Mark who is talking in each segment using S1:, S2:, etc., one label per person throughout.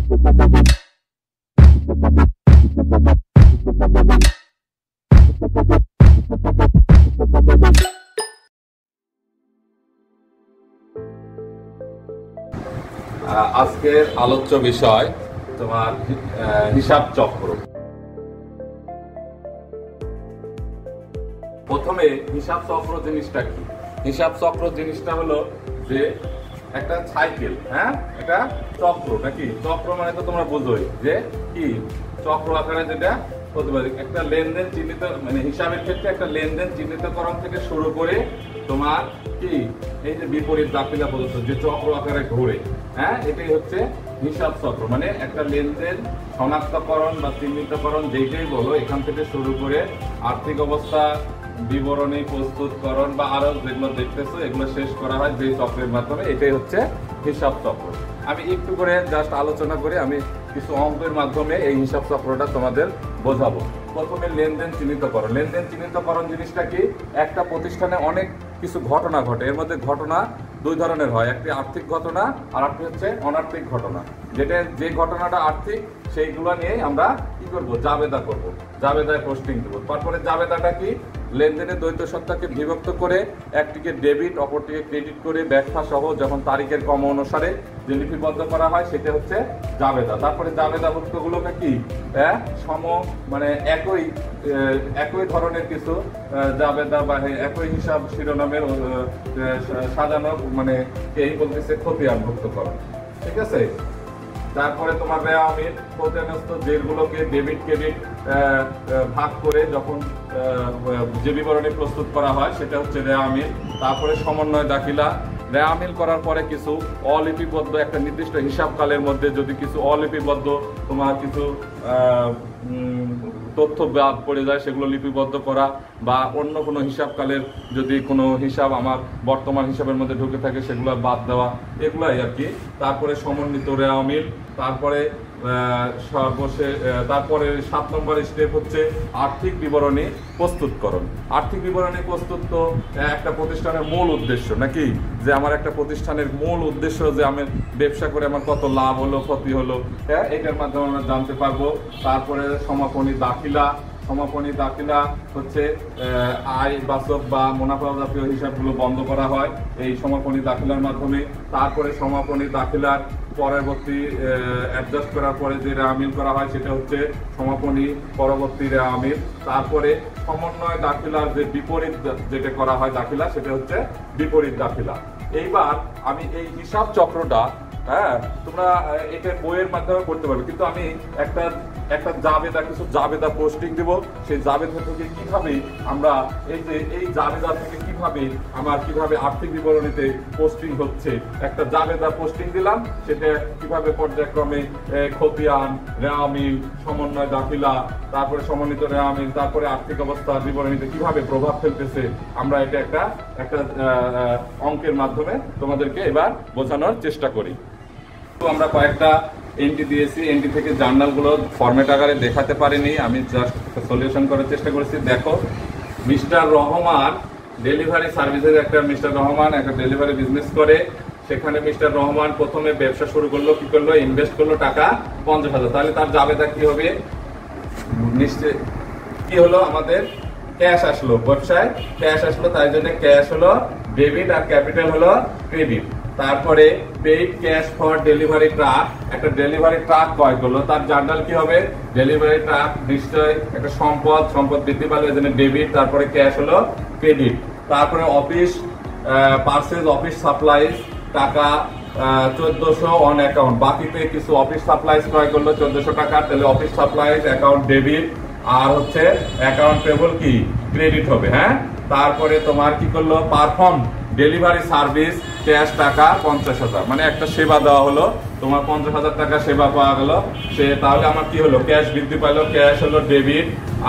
S1: আজকের আলোচ্য বিষয় তোমার হিসাব চক্র। প্রথমে হিসাব চক্র জিনিসটা কি? হিসাব চক্র জিনিসটা হলো যে একটা সাইকেল, হ্যাঁ, এটা চক্র নাকি? চক্র মানে তো তোমরা বোঝোই যে কি চক্র আকারে যেটা হতে পারে একটা লেনদেন চিহ্নিত, মানে হিসাবের ক্ষেত্রে একটা লেনদেন চিহ্নিতকরণ থেকে শুরু করে তোমার কি এই যে বিপরীত দাখিলা পর্যন্ত যে চক্র আকারে ঘুরে, হ্যাঁ, এটাই হচ্ছে হিসাব চক্র। মানে একটা লেনদেন শনাক্তকরণ বা চিহ্নিতকরণ যেটাই বলো, এখান থেকে শুরু করে আর্থিক অবস্থা বিবরণী প্রস্তুতকরণ বা আরো যেগুলো দেখতেছো এগুলো শেষ করা হয় যে চক্রের মাধ্যমে, এটাই হচ্ছে হিসাব চক্র। আমি একটু করে জাস্ট আলোচনা করে আমি কিছু অঙ্কের মাধ্যমে এই হিসাব চক্রটা তোমাদের বোঝাবো। প্রথমে লেনদেন চিহ্নিতকরণ। লেনদেন চিহ্নিতকরণ জিনিসটা কি? একটা প্রতিষ্ঠানে অনেক কিছু ঘটনা ঘটে, এর মধ্যে ঘটনা দুই ধরনের হয়, একটি আর্থিক ঘটনা আর একটি হচ্ছে অনার্থিক ঘটনা। যেটা যে ঘটনাটা আর্থিক সেইগুলো নিয়ে আমরা কি করব? জাবেদা করব, জাবেদায় পোস্টিং দেবো। তারপরে জাবেদাটা কি? লেনদেনের দ্বৈত সত্তাকে বিভক্ত করে একটিকে ডেবিট অপরটিকে ক্রেডিট করে ব্যাখ্যা সহ যখন তারিখের ক্রম অনুসারে যে লিপিবদ্ধ করা হয় সেটা হচ্ছে জাবেদা। তারপরে জাবেদাভুক্তগুলোকে কি মানে একই ধরনের কিছু জাবেদা বা একই হিসাব শিরোনামের সাজানো, মানে এই বলতেছে খতিয়ানভুক্ত করা, ঠিক আছে? তারপরে তোমার রেওয়ামিল খতিয়ানস্থ জেরগুলোকে ডেবিট ক্রেডিট ভাগ করে যখন যে বিবরণী প্রস্তুত করা হয় সেটা হচ্ছে রেওয়ামিল। তারপরে সমন্বয় দাখিলা। রেওয়ামিল করার পরে কিছু অলিপিবদ্ধ একটা নির্দিষ্ট হিসাবকালের মধ্যে যদি কিছু অলিপিবদ্ধ তোমার কিছু তথ্য বাদ পড়ে যায় সেগুলো লিপিবদ্ধ করা, বা অন্য কোনো হিসাবকালের যদি কোনো হিসাব আমার বর্তমান হিসাবের মধ্যে ঢুকে থাকে সেগুলো বাদ দেওয়া, এগুলাই আর কি। তারপরে সমন্বিত রেওয়ামিল। তারপরে তারপরে 7 নম্বর স্টেপ হচ্ছে আর্থিক বিবরণী প্রস্তুতকরণ। আর্থিক বিবরণী প্রস্তুত তো একটা প্রতিষ্ঠানের মূল উদ্দেশ্য নাকি, যে আমার একটা প্রতিষ্ঠানের মূল উদ্দেশ্য যে আমি ব্যবসা করে আমার কত লাভ হলো ক্ষতি হলো, হ্যাঁ, এটার মাধ্যমে আমরা জানতে পারবো। তারপরে সমাপনী দাখিলা। সমাপনী দাখিলা হচ্ছে আয় বাচক বা মুনাফা জাতীয় হিসাবগুলো বন্ধ করা হয় এই সমাপনী দাখিলার মাধ্যমে। তারপরে সমাপনী দাখিলার পরবর্তী অ্যাডজাস্ট করার পরে যে রেওয়ামিল করা হয় সেটা হচ্ছে সমাপনী পরবর্তী রেওয়ামিল। তারপরে সমন্বয় দাখিলার যে বিপরীত যেটা করা হয় দাখিলা সেটা হচ্ছে বিপরীত দাখিলা। এইবার আমি এই হিসাব চক্রটা, হ্যাঁ, তোমরা এটা বইয়ের মাধ্যমে করতে পারবে, কিন্তু আমি একটা জাবেদা কিছু জাবেদা পোস্টিং দেব। সেই জাবেদা থেকে কিভাবে আমরা এই জাবেদা থেকে কিভাবে আর্থিক বিবরণীতে পোস্টিং হচ্ছে, একটা জাবেদা পোস্টিং দিলাম, সেটা কিভাবে পর্যায়ক্রমে খতিয়ান, রেওয়ামিল, সমন্বয় দাখিলা, তারপরে সমন্বিত রেওয়ামিল, তারপরে আর্থিক অবস্থা বিবরণীতে কিভাবে প্রভাব ফেলতেছে, আমরা এটা একটা অঙ্কের মাধ্যমে তোমাদেরকে এবার বোঝানোর চেষ্টা করি। আমরা কয়েকটা এন্ট্রি দিয়েছি, এন্ট্রি থেকে জার্নালগুলো ফরম্যাট আকারে দেখাতে পারিনি, আমি জাস্ট সলিউশন করার চেষ্টা করেছি। দেখো, মিস্টার রহমান ডেলিভারি সার্ভিসের মিস্টার রহমান একটা ডেলিভারি বিজনেস করে। সেখানে মিস্টার রহমান প্রথমে ব্যবসা শুরু করলো, কি করলো? ইনভেস্ট করলো টাকা 50,000। তাহলে তার জাবেদা কি হবে? নিশ্চয় কি হলো? আমাদের ক্যাশ আসলো, ব্যবসায় ক্যাশ আসলো, তাই জন্য ক্যাশ হলো ডেবিট আর ক্যাপিটাল হলো ক্রেডিট। তারপরে paid cash for delivery truck, একটা ডেলিভারি ট্রাক ক্রয় করলো, তার জার্নাল কি হবে? ডেলিভারি ট্রাক নিশ্চয় একটা সম্পদ বৃদ্ধি পাবে, এই জন্য ডেবিট, তারপরে ক্যাশ হলো ক্রেডিট। তারপরে অফিস পারচেজ অফিস সাপ্লাইজ টাকা 1400 অন অ্যাকাউন্ট, বাকিতে কিছু অফিস সাপ্লাইজ ক্রয় করলো 1400 টাকা, তাহলে অফিস সাপ্লাইজ অ্যাকাউন্ট ডেবিট, আর হচ্ছে অ্যাকাউন্ট পেবল কি ক্রেডিট হবে, হ্যাঁ। তারপরে তোমার কি করলো? পারফর্ম ডেলিভারি সার্ভিস ক্যাশ টাকা 50,000, মানে একটা সেবা দেওয়া হলো, তোমার 50,000 টাকা সেবা পাওয়া গেল, তাহলে আমার কি হলো? ক্যাশ বৃদ্ধি পাইলো, ক্যাশ হলো ডেবিট,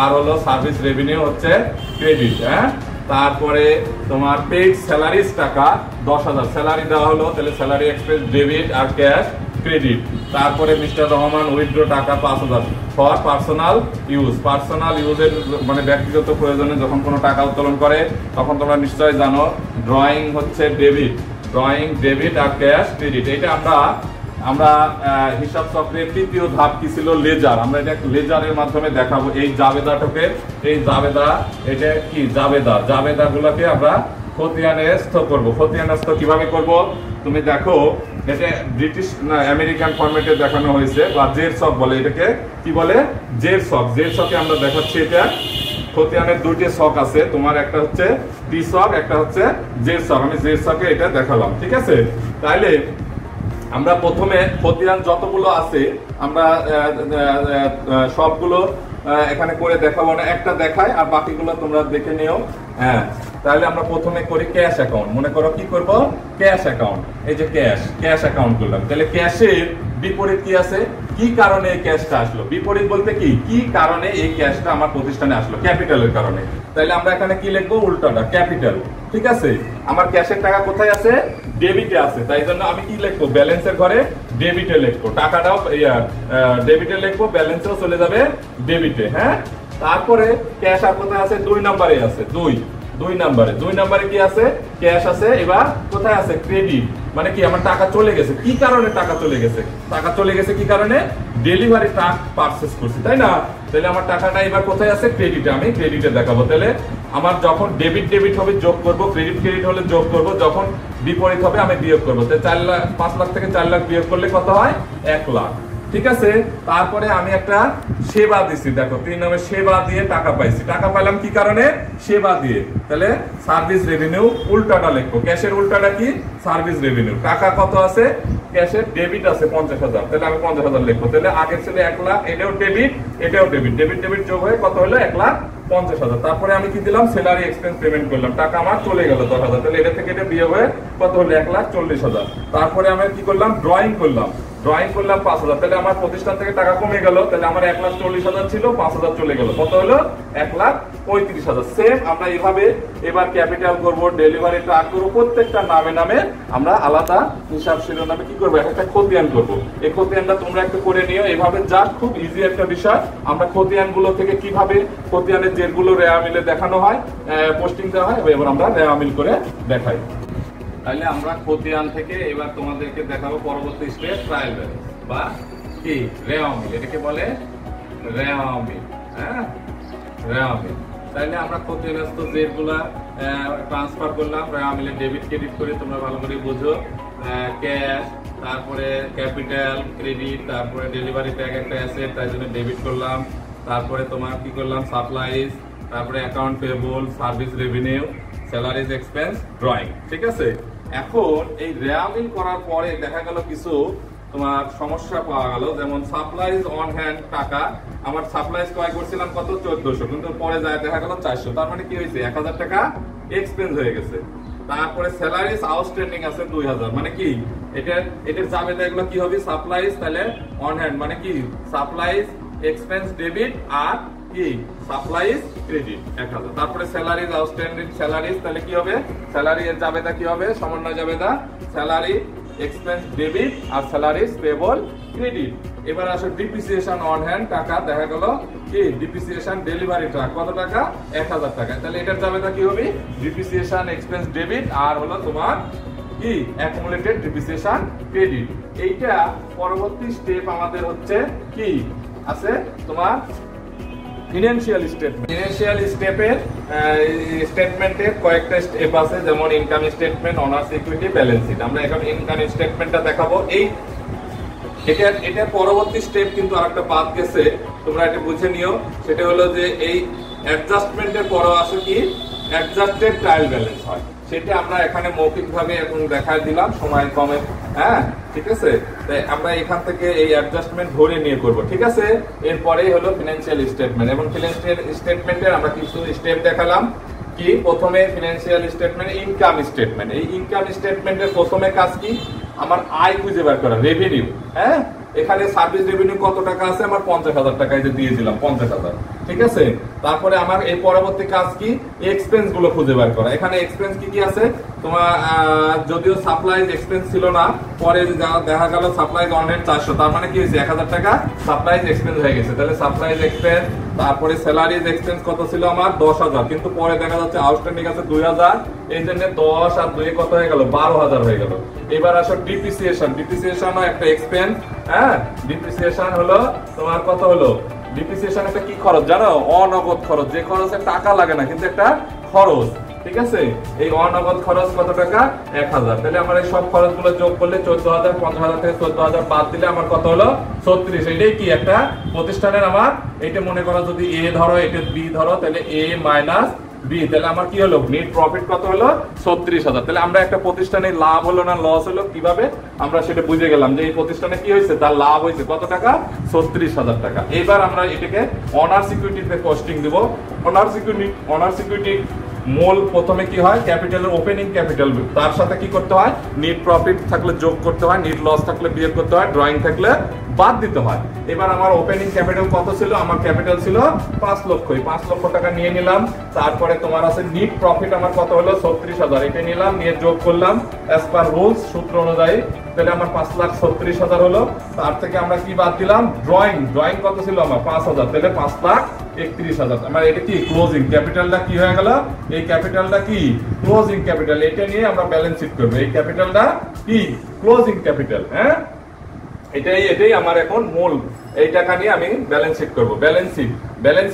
S1: আর হলো সার্ভিস রেভিনিউ হচ্ছে ক্রেডিট, হ্যাঁ। তারপরে তোমার পেইড স্যালারিজ টাকা 10,000, স্যালারি দেওয়া হলো, তাহলে স্যালারি এক্সপেন্স ডেবিট আর ক্যাশ ক্রেডিট। তারপরে মিস্টার রহমান উইথড্র টাকা 5,000 ফর পার্সোনাল ইউজের, মানে ব্যক্তিগত প্রয়োজনে যখন কোনো টাকা উত্তোলন করে তখন তোমরা নিশ্চয়ই জানো ড্রয়িং হচ্ছে ডেবিট আর ক্যাশ ক্রেডিট। এটা আমরা আমরা হিসাব চক্রের তৃতীয় ধাপ কি ছিল, লেজার। আমরা এটা লেজারের মাধ্যমে দেখাবো। এই জাবেদাটাকে, এই জাবেদা, এটা কি জাবেদা গুলোকে আমরা খতিয়ানস্থ করব। খতিয়ানস্থ কিভাবে করব তুমি দেখো, এটা ব্রিটিশ না আমেরিকান ফরম্যাটে দেখানো হয়েছে, বা জের ছক বলে এটাকে। কি বলে? জের ছক। জের ছকে আমরা দেখাচ্ছি এটা খতিয়ানের দুটি ছক আছে তোমার, একটা হচ্ছে টি ছক, একটা হচ্ছে জের ছক। আমি জের ছকে এটা দেখালাম, ঠিক আছে। তাইলে আমরা প্রথমে খতিয়ান যতগুলো আছে আমরা সবগুলো এখানে করে দেখাবো না, একটা দেখায় আর বাকিগুলো তোমরা দেখে নিও। হ্যাঁ, তাহলে আমরা প্রথমে করি ক্যাশ অ্যাকাউন্ট। মনে করো কি করব, ক্যাশ অ্যাকাউন্ট। এই যে ক্যাশ অ্যাকাউন্ট করলাম। তাহলে ক্যাশের বিপরীত কি আছে, কি কারণে এই ক্যাশটা আসলো। বিপরীত বলতে কি কারণে এই ক্যাশটা আমার প্রতিষ্ঠানে আসলো, ক্যাপিটালের কারণে। তাহলে আমরা এখানে কি লিখবো, উল্টাটা ক্যাপিটাল, ঠিক আছে। আমার ক্যাশের টাকা কোথায় আছে, ডেবিটে আছে, তাই জন্য আমি কি লিখবো, ব্যালেন্সের ঘরে ডেবিটে লিখবো। টাকাটাও ডেবিটে লিখবো, ব্যালেন্সও চলে যাবে ডেবিটে। হ্যাঁ, তারপরে ক্যাশ আর কোথায় আছে, 2 নম্বরে আছে। দুই নম্বরে কি আছে, ক্যাশ আছে। এবার কোথায় আছে, ক্রেডিট। মানে কি আমার টাকা চলে গেছে, কি কারণে টাকা চলে গেছে, কি কারণে, ডেলিভারি ট্রাক পারচেজ করছি, তাই না। তাহলে আমার টাকাটা এবার কোথায় আছে, ক্রেডিটে। আমি ক্রেডিটে দেখাবো। তাহলে আমার যখন ডেবিট হবে যোগ করব, ক্রেডিট হলে যোগ করব, যখন বিপরীত হবে আমি বিয়োগ করবো। তাই 5 লাখ থেকে 4 লাখ বিয়োগ করলে কত হয়, 1 লাখ, ঠিক আছে। তারপরে আমি একটা সেবা দিছি, দেখো 3 নম্বরে সেবা দিয়ে টাকা পাইছি। টাকা পাইলাম কি কারণে, সেবা দিয়ে। তাহলে সার্ভিস রেভিনিউ, উল্টাটা লিখবো। ক্যাশের উল্টাটা কি, সার্ভিস রেভিনিউ। টাকা কত আছে, ক্যাশের ডেবিট আছে 50,000, তাহলে আমি 50,000 লিখবো। তাহলে আগের ছিল 1 লাখ, এটাও ডেবিট যোগ হয়ে কত হলো, 1,50,000। তারপরে আমি কি দিলাম, স্যালারি এক্সপেন্স পেমেন্ট করলাম। টাকা আমার চলে গেল 10,000, তাহলে এটা থেকে এটা বিয়োগ হয়ে কত হলো, 1,40,000। তারপরে আমি কি করলাম, ড্রয়িং করলাম 5,000, তাহলে আমার প্রতিষ্ঠান থেকে টাকা কমে গেল। তাহলে আমার 1,40,000 ছিল, 5,000 চলে গেল, কত হলো, 1,35,000। সেম আমরা এইভাবে এবার ক্যাপিটাল করব, ডেলিভারি ট্রাক করব, প্রত্যেকটা নামে আমরা আলাদা হিসাব শিরোনামে কি করবো, একটা খতিয়ান করব। এই খতিয়ানটা তোমরা একটু করে নিও, এভাবে যা খুব ইজি একটা বিষয়। আমরা খতিয়ানগুলো থেকে কিভাবে খতিয়ানের যেগুলো রেওয়া মিলে দেখানো হয়, পোস্টিং দেওয়া হয়, এবার আমরা রেওয়া মিল করে দেখাই। তাহলে আমরা খতিয়ান থেকে এবার তোমাদেরকে দেখাবো পরবর্তী স্টেপ, ট্রায়াল ব্যালেন্স বা কি রেওয়া মিল। এটাকে বলে রেওয়া মিল। হ্যাঁ, রেওয়া মিল। তাহলে আমরা খতিয়ানস্থ যেগুলা ট্রান্সফার করলাম, রেওয়া মিলে ডেবিট ক্রেডিট করে তোমরা ভালো করে বুঝো। ক্যাশ, তারপরে ক্যাপিটাল, ক্রেডিট, তারপরে ডেলিভারি ট্যাগ একটা অ্যাসেট, তাই জন্য ডেবিট করলাম। তারপরে তোমার কি করলাম, সাপ্লাইজ, তারপরে account payable, service revenue, salaries expense, drawing, ঠিক আছে। এখন এই রেওয়া মিল করার পরে দেখা গেল কিছু তোমার সমস্যা পাওয়া গেল, যেমন সাপ্লাইজ অন হ্যান্ড টাকা। আমার সাপ্লাইজ ক্রয় করছিলাম কত, 1400, কিন্তু পরে যায় দেখা গেল 400। তার মানে কি হয়েছে, 1000 টাকা এক্সপেন্স হয়ে গেছে। তারপরে স্যালারিজ আউটস্ট্যান্ডিং আছে 2000, মানে কি এটার জাবেদা এগুলো কি হবে, সাপ্লাইজ, তাহলে অন হ্যান্ড মানে কি সাপ্লাইজ এক্সপেন্স ডেবিট, আর কি সাপ্লাইজ ক্রেডিট 1000। তারপরে স্যালারিজ আউটস্ট্যান্ডিং স্যালারিজ, তাহলে কি হবে, স্যালারি এর জাবেদা কি হবে, সমন্বয় জাবেদা স্যালারি এক্সপেন্স ডেবিট আর স্যালারিজ পেয়েবল ক্রেডিট। এবার আসো ডিপ্রিসিয়েশন অন হ্যান্ড টাকা, দেখা গেল কি ডিপ্রিসিয়েশন ডেলিভারি ট্রাক কত টাকা, 1000 টাকা। তাহলে এটার জাবেদা কি হবে, ডিপ্রিসিয়েশন এক্সপেন্স ডেবিট আর হলো তোমার কি অ্যাকুমুলেটেড ডিপ্রিসিয়েশন ক্রেডিট। এইটা পরবর্তী স্টেপ আমাদের হচ্ছে কি আছে তোমার ফিনান্সিয়াল স্টেটমেন্ট। ফিনান্সিয়াল স্টেটমেন্টের কয়েকটা স্টেপ আছে, যেমন income statement, owners equity, balance sheet. আমরা এখন ইনকাম স্টেটমেন্টটা দেখাবো। এটা পরবর্তী স্টেপ কিন্তু আরেকটা বাদ গেছে, তোমরা এটা বুঝে নিও। সেটা হলো যে এই অ্যাডজাস্টমেন্টের পরও আছে কি অ্যাডজাস্টেড ট্রায়াল ব্যালেন্স হয়, সেটা আমরা এখানে মৌখিকভাবে এখন দেখায় দিলাম, সময় কমে। হ্যাঁ, ঠিক আছে। তাই আমরা এখান থেকে এই অ্যাডজাস্টমেন্ট ধরে নিয়ে করব, ঠিক আছে। এরপরেই হলো ফিনান্সিয়াল স্টেটমেন্ট। এবং ফিনান্সিয়াল স্টেটমেন্টের আমরা কিছু স্টেপ দেখালাম। কি প্রথমে ফিনান্সিয়াল স্টেটমেন্ট, ইনকাম স্টেটমেন্ট। এই ইনকাম স্টেটমেন্টের প্রথমে কাজ কি, আমার আয় খুঁজে বের করা, রেভিনিউ। হ্যাঁ, এখানে সার্ভিস রেভিনিউ কত টাকা আছে, আমার 50,000 টাকা, এই যে দিয়েছিলাম 50,000। ঠিক আছে। তারপরে আমার এই পরবর্তী কাজ কি, এক্সপেন্স গুলো খুঁজে বের করা। এখানে এক্সপেন্স কি কি আছে তোমার, যদিও সাপ্লাইজ এক্সপেন্স ছিল না, পরে দেখা গেল সাপ্লাইজ অনেক 400, তার মানে কি হয়েছে 1000 টাকা সাপ্লাইজ এক্সপেন্স হয়ে গেছে। তাহলে সাপ্লাইজ এক্সপেন্স, তারপরে স্যালারিজ এক্সপেন্স কত ছিল আমার 10,000, কিন্তু পরে দেখা যাচ্ছে আউটস্ট্যান্ডিং আছে 2000, এই জন্য 10 আর 2 কত হয়ে গেল 12,000 হয়ে গেল। এবার আসো ডিপ্রিসিয়েশন। ডিপ্রিসিয়েশন একটা এক্সপেন্স, হ্যাঁ ডিপ্রিসিয়েশন হলো তোমার কত হলো, ডিপ্রিসিয়েশন একটা কি খরচ জানো, অনগদ খরচ, যে খরচে টাকা লাগে না কিন্তু একটা খরচ, ঠিক আছে। এই অনগদ খরচ কত টাকা 1000। তাহলে আমার এই সব খরচগুলো যোগ করলে 14,000, 15,000 থেকে 14,000 বাদ দিলে আমার কত হলো 36। এটাই কি একটা প্রতিষ্ঠানের আমার, এটা মনে করো যদি এ ধরো এটা বি ধরো, তাহলে এ মাইনাস বি, তাহলে আমার কি হলো নেট প্রফিট কত হলো 36,000। তাহলে আমরা একটা প্রতিষ্ঠানের লাভ হলো না লস হলো কিভাবে আমরা সেটা বুঝে গেলাম, যে এই প্রতিষ্ঠানে কি হয়েছে তার লাভ হয়েছে কত টাকা 36,000 টাকা। এবার আমরা এটাকে অনার সিকিউরিটিতে কস্টিং দেব। অনার সিকিউরিটি মূল প্রথমে কি হয়, ক্যাপিটালের ওপেনিং ক্যাপিটাল, তার সাথে কি করতে হয় নেট প্রফিট থাকলে যোগ করতে হয়, নেট লস থাকলে বিয়োগ করতে হয়, ড্রয়িং থাকলে বাদ দিতে হয়। এবার আমার ওপেনিং ক্যাপিটাল কত ছিল, আমার ক্যাপিটাল ছিল 5 লক্ষ, 5 লক্ষ টাকা নিয়ে নিলাম। তারপরে তোমার আছে নেট প্রফিট আমার কত হলো 36,000, এটা নিলাম, নিয়ে যোগ করলাম অ্যাজ পার রুলস সূত্র অনুযায়ী, তাহলে আমার 5,36,000 হলো। তার থেকে আমরা কি বাদ দিলাম, ড্রয়িং কত ছিল আমার 5,000, তাহলে 5,31,000। আমার এটা কি ক্লোজিং ক্যাপিটালটা কি হয়ে গেল, এই ক্যাপিটালটা কি ক্লোজিং ক্যাপিটাল, এটা নিয়ে আমরা ব্যালেন্স শিট করব। এই ক্যাপিটালটা কি ক্লোজিং ক্যাপিটাল, হ্যাঁ এটাই আমার এখন মূল, এই টাকা নিয়ে আমি ব্যালেন্স শিট করব। ব্যালেন্স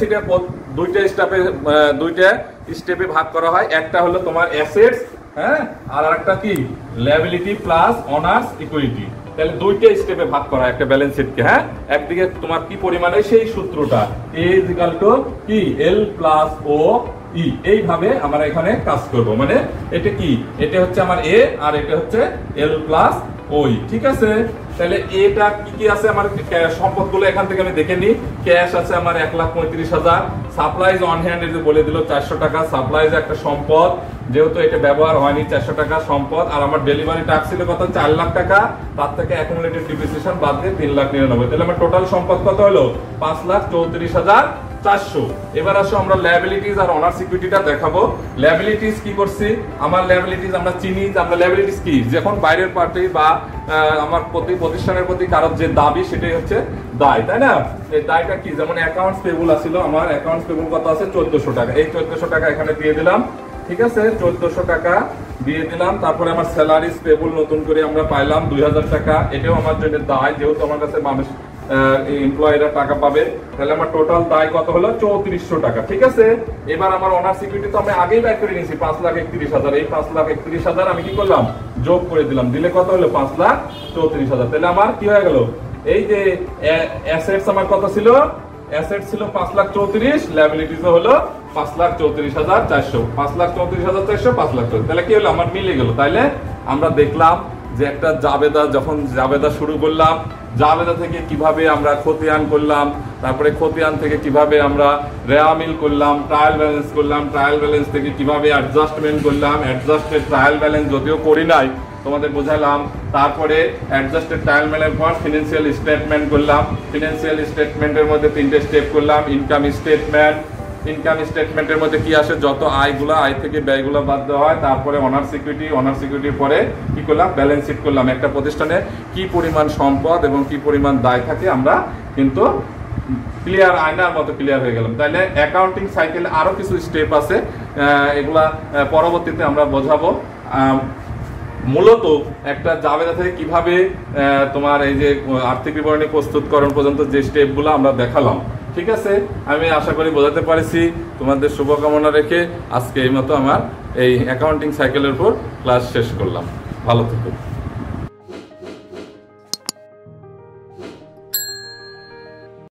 S1: শিটে দুইটা স্টেপে ভাগ করা হয়, একটা হলো তোমার অ্যাসেটস, হ্যাঁ, আর একটা কি লায়াবিলিটি প্লাস অনার্স ইকুইটি। তাহলে দুইটা স্টেপে ভাগ করা একটা ব্যালেন্স শিটকে, হ্যাঁ। একদিকে তোমার কি পরিমাণে সেই সূত্রটা A = কি L + O E, এইভাবে আমরা এখানে কাজ করব। মানে এটা কি, এটা হচ্ছে আমার A আর এটা হচ্ছে L + O E, ঠিক আছে। তাহলে এটা কি কি আছে আমার সম্পদগুলো এখান থেকে আমি দেখে নিই। ক্যাশ আছে আমার 1,35,000, সাপ্লাইজ অন হ্যান্ড এই যে বলে দিল 400 টাকা, সাপ্লাইজ একটা সম্পদ, যেহেতু এটা ব্যবহার হয়নি 400 টাকা সম্পদ। আর আমার ডেলিভারি ট্যাক্স ছিল কত 4 লাখ টাকা, তার থেকে অ্যাকুমুলেটেড ডিপ্রিসিয়েশন বাদ দিয়ে 3,99,000, তাহলে আমার টোটাল সম্পদ কত হলো 5,34,400। এবার আসো আমরা লায়াবিলিটিস আর অনার সিকিউরিটিটা দেখাবো। লায়াবিলিটিস কি করছি, আমার লায়াবিলিটিস আমরা চিনি, আমরা লায়াবিলিটিস কি যখন বাইরের পার্টি বা আমার প্রতিষ্ঠানের প্রতি কারোর যে দাবি সেটাই হচ্ছে দায়, তাই না। এই দায়টা কি, যেমন অ্যাকাউন্টস পেবল আছিল, আমার অ্যাকাউন্টস পেবল কত আছে 1400 টাকা, এই 1400 টাকা এখানে দিয়ে দিলাম, ঠিক আছে 1400 টাকা দিয়ে দিলাম। তারপরে আমার স্যালারিজ পেবল নতুন করে আমরা পাইলাম 2000 টাকা, এটাও আমার জন্য দায়, যেহেতু আমার কাছে মানুষ এমপ্লয়িরা টাকা পাবে, তাহলে আমার টোটাল দায় কত হলো 3400 টাকা, ঠিক আছে। এবার আমার অনার সিকিউরিটি তো আমি আগেই বের করে নিয়েছি 5,31,000, এই 5,31,000 আমি কি করলাম যোগ করে দিলাম, দিলে কত হলো 5,34,000। তাহলে আমার কি হয়ে গেল, এই যে অ্যাসেটস আমার কত ছিল, অ্যাসেট ছিল 5,34,000, লায়াবিলিটিসও হলো 5,34,400, 5,34,400, 5,34,000, তাহলে কি হলো আমার মিলে গেল। তাইলে আমরা দেখলাম যে একটা জাবেদা শুরু করলাম, জাবেদা থেকে কিভাবে আমরা খতিয়ান করলাম, তারপরে খতিয়ান থেকে কিভাবে আমরা রেয়ামিল করলাম, ট্রায়াল ব্যালেন্স করলাম, ট্রায়াল ব্যালেন্স থেকে কিভাবে অ্যাডজাস্টমেন্ট করলাম, অ্যাডজাস্টেড ট্রায়াল ব্যালেন্স যদিও করি নাই তোমাদের বোঝালাম। তারপরে অ্যাডজাস্টেড ট্রায়াল ব্যালেন্স পর ফিনান্সিয়াল স্টেটমেন্ট করলাম, ফিনান্সিয়াল স্টেটমেন্টের মধ্যে 3টে স্টেপ করলাম। ইনকাম স্টেটমেন্টের মধ্যে কি আসে, যত আয়গুলো, আয় থেকে ব্যয়গুলো বাদ দেওয়া হয়। তারপরে অনার সিকিউরিটির পরে কি করলাম ব্যালেন্স শিট করলাম, একটা প্রতিষ্ঠানে কি পরিমাণ সম্পদ এবং কি পরিমাণ দায় থাকে আমরা কিন্তু ক্লিয়ার, আয়নার মতো ক্লিয়ার হয়ে গেলাম। তাহলে অ্যাকাউন্টিং সাইকেলে আরো কিছু স্টেপ আছে, এগুলা পরবর্তীতে আমরা বোঝাবো। মূলত একটা জাবেদা থেকে কিভাবে তোমার এই যে আর্থিক বিবরণী প্রস্তুতকরণ পর্যন্ত যে স্টেপগুলো আমরা দেখালাম, ঠিক আছে। আমি আশা করি বোঝাতে পারছি, তোমাদের শুভকামনা রেখে আজকে এই মতো আমার এই অ্যাকাউন্টিং সাইকেলের উপর ক্লাস শেষ করলাম। ভালো থেকো।